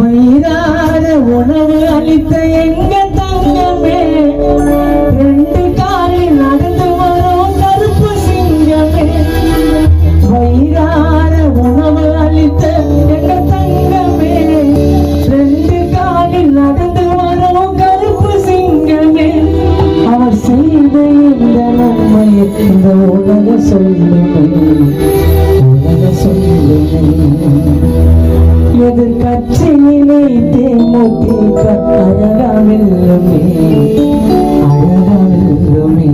வயிறார உணவு அளித்த எங்க தங்கமே, ரெண்டு காலில் நடந்து வரும் கருப்பு சிங்கமே. வயிறார உணவு அளித்த எங்க தங்கமே, ரெண்டு காலில் நடந்து வரும் கருப்பு சிங்கமே. அவர் செய்த இந்த நன்மையை இந்த உலக சொல்லுமே, உலக சொல்லுமே. எதிர்கட்சியிலே தேமுதிக அழகாவில்லுமே, அழகாவில்லுமே.